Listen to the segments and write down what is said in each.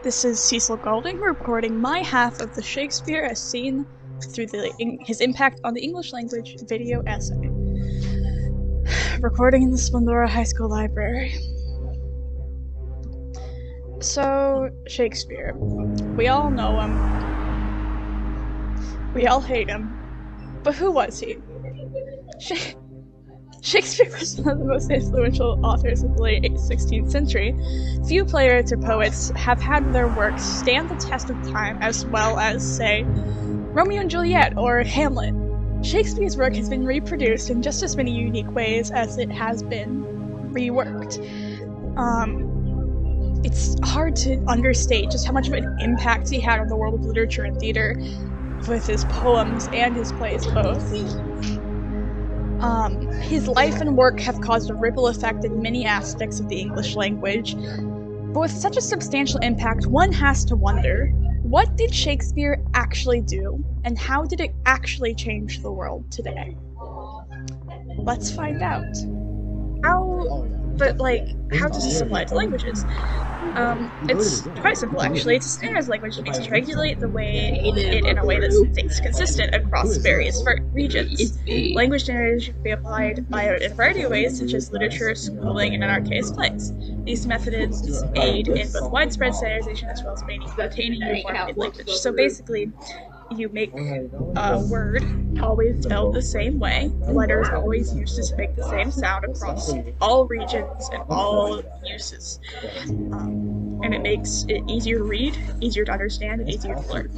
This is Cecil Golding recording my half of the Shakespeare as seen through his impact on the English language video essay. Recording in the Splendora High School Library. So, Shakespeare. We all know him. We all hate him. But who was he? Shakespeare was one of the most influential authors of the late 16th century. Few playwrights or poets have had their works stand the test of time as well as, say, Romeo and Juliet or Hamlet. Shakespeare's work has been reproduced in just as many unique ways as it has been reworked. It's hard to understate just how much of an impact he had on the world of literature and theater with his poems and his plays both. His life and work have caused a ripple effect in many aspects of the English language, but with such a substantial impact, one has to wonder, what did Shakespeare actually do, and how did it actually change the world today? Let's find out. How does this apply to languages? It's quite simple, actually. It's a standardized language that means to regulate the way it in a way that stays consistent across various regions. Language standardization can be applied in a variety of ways, such as literature, schooling, and in our case, plays. These methods aid in both widespread standardization as well as maintaining uniformity in language. So basically, you make a word always spelled the same way, letters always used to make the same sound across all regions and all uses. And it makes it easier to read, easier to understand, and easier to learn.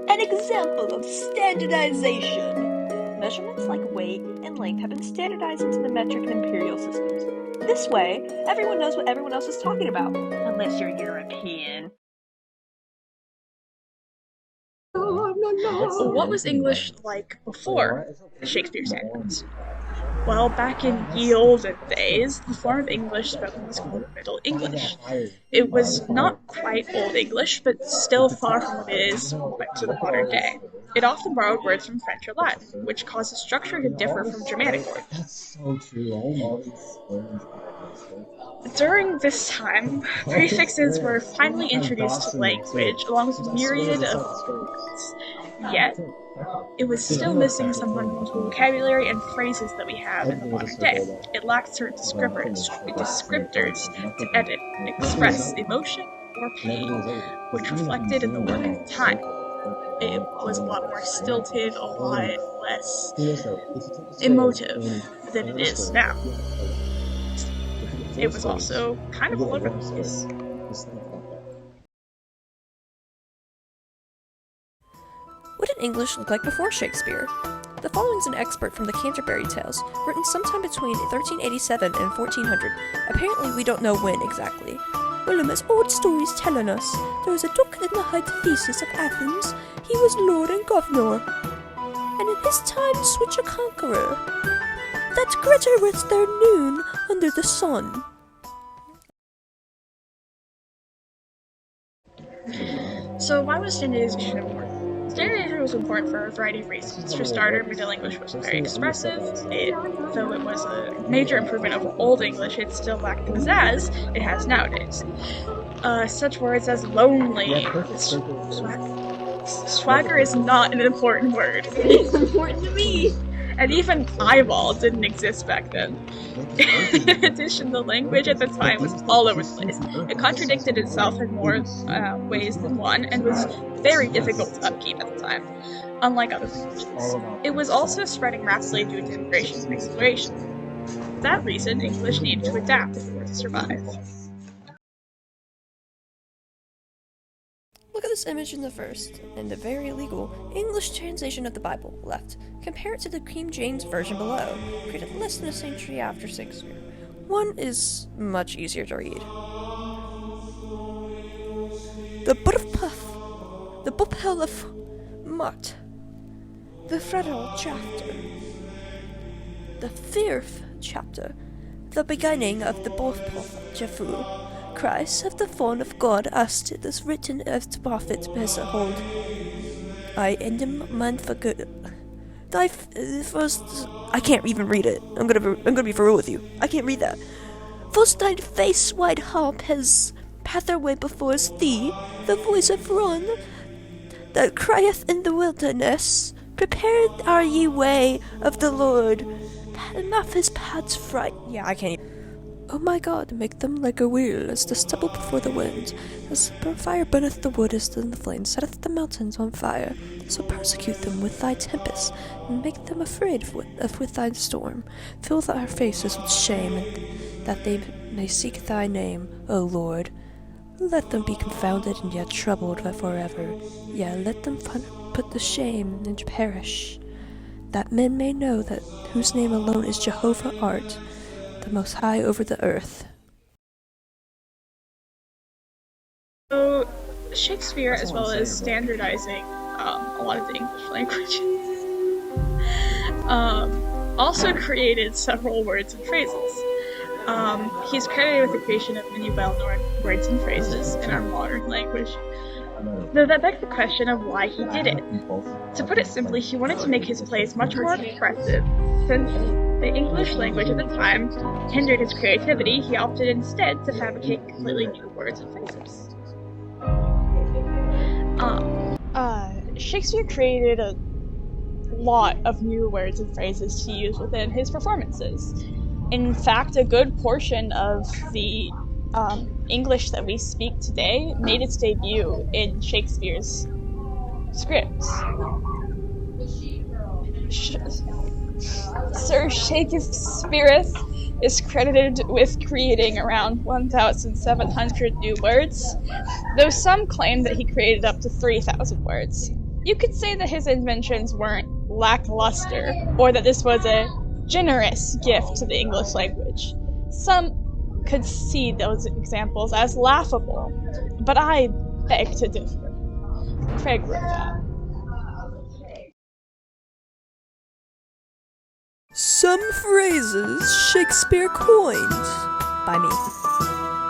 An example of standardization. Measurements like weight and length have been standardized into the metric and imperial systems. This way, everyone knows what everyone else is talking about, unless you're European. What was English like before Shakespeare standards? Well, back in ye olden days, the form of English spoken was called Middle English. It was not quite Old English, but still far from what it is to the modern day. It often borrowed words from French or Latin, which caused the structure to differ from Germanic words. During this time, prefixes were finally introduced to language, along with a myriad of words. Yet, it was still missing some fundamental vocabulary and phrases that we have in the modern day. It lacked certain descriptors to edit, express emotion or pain, which reflected in the work at the time. It was a lot more stilted, a lot less emotive than it is now. It was also kind of all over the place. What did English look like before Shakespeare? The following is an excerpt from the Canterbury Tales, written sometime between 1387 and 1400. Apparently we don't know when exactly. Well, as old stories telling us, there was a duke in the height Theseus of Athens. He was lord and governor, and in his time switch a conqueror, that greater was their noon under the sun. So why was standardization important? Standardization was important for a variety of reasons. For starters, Middle English was very expressive. Though it was a major improvement of Old English, it still lacked the pizzazz it has nowadays. Such words as lonely, swagger is not an important word. It's important to me! And even eyeball didn't exist back then. In addition, the language at the time was all over the place. It contradicted itself in more ways than one, and was very difficult to upkeep at the time, unlike other languages. It was also spreading rapidly due to immigration and exploration. For that reason, English needed to adapt if it were to survive. Look at this image in the first, and the very illegal, English translation of the Bible, left. Compare it to the King James Version below, created less than a century after Shakespeare. One is much easier to read. The Burpuff, the Bupel of Mott, the Federal chapter, the Fifth chapter, the beginning of the Bupel Jafu. Christ of the throne of God as it is written as the prophet Behold, I in the man for good. first, I can't even read it. I'm gonna be for real with you. I can't read that. First thy face white harp has pathway before thee, the voice of Ron that crieth in the wilderness. Prepared are ye way of the Lord, mouth his paths fright. Yeah, I can't even. Oh my God, make them like a wheel, as the stubble before the wind, as the fire burneth the wood, as the flame setteth the mountains on fire. So persecute them with thy tempest, and make them afraid with thy storm. Fill their faces with shame, and that they may seek thy name, O Lord. Let them be confounded and yet troubled forever. Yea, let them put to shame and perish, that men may know that whose name alone is Jehovah art, the Most High over the earth. So Shakespeare, as well as standardizing a lot of the English language, also created several words and phrases. He's credited with the creation of many well-known words and phrases in our modern language. Though that begs the question of why he did it. To put it simply, he wanted to make his plays much more expressive. Since the English language at the time hindered his creativity, he opted instead to fabricate completely new words and phrases. Shakespeare created a lot of new words and phrases to use within his performances. In fact, a good portion of the English that we speak today made its debut in Shakespeare's scripts. Sir Shakespeare is credited with creating around 1,700 new words, though some claim that he created up to 3,000 words. You could say that his inventions weren't lackluster, or that this was a generous gift to the English language. Some could see those examples as laughable, but I beg to differ. Craig wrote that. Some phrases Shakespeare coined by me,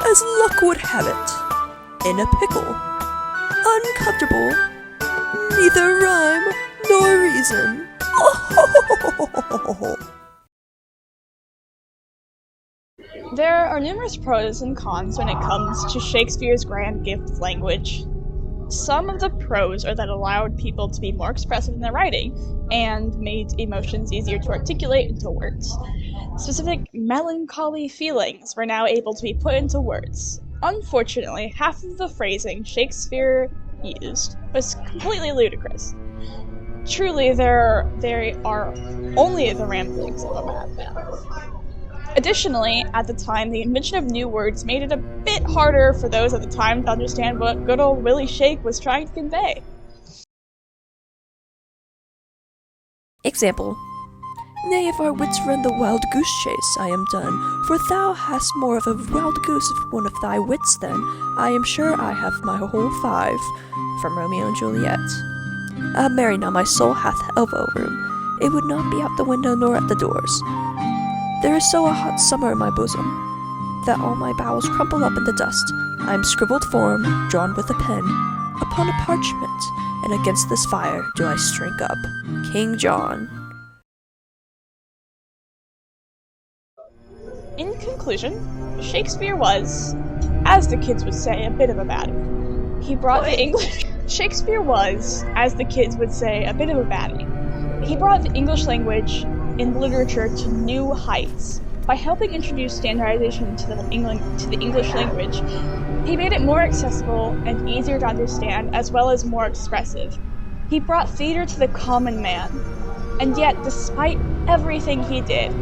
as luck would have it, in a pickle, uncomfortable, neither rhyme nor reason. There are numerous pros and cons when it comes to Shakespeare's grand gift of language. Some of the pros are that it allowed people to be more expressive in their writing, and made emotions easier to articulate into words. Specific melancholy feelings were now able to be put into words. Unfortunately, half of the phrasing Shakespeare used was completely ludicrous. Truly, they are only the ramblings of a madman. Additionally, at the time, the invention of new words made it a bit harder for those at the time to understand what good old Willie Shake was trying to convey. Example. Nay, if our wits run the wild goose chase, I am done, for thou hast more of a wild goose of one of thy wits than I am sure I have my whole 5. From Romeo and Juliet. Ah, marry now, my soul hath elbow room. It would not be out the window nor at the doors. There is so a hot summer in my bosom, that all my bowels crumple up in the dust. I am scribbled form, drawn with a pen, upon a parchment, and against this fire do I shrink up. King John. In conclusion, Shakespeare was, as the kids would say, a bit of a baddie. He brought the English... Shakespeare was, as the kids would say, a bit of a baddie. He brought the English language in literature to new heights. By helping introduce standardization to the English language, he made it more accessible and easier to understand, as well as more expressive. He brought theater to the common man, and yet, despite everything he did,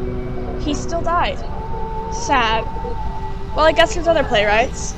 he still died. Sad. Well, I guess there's other playwrights.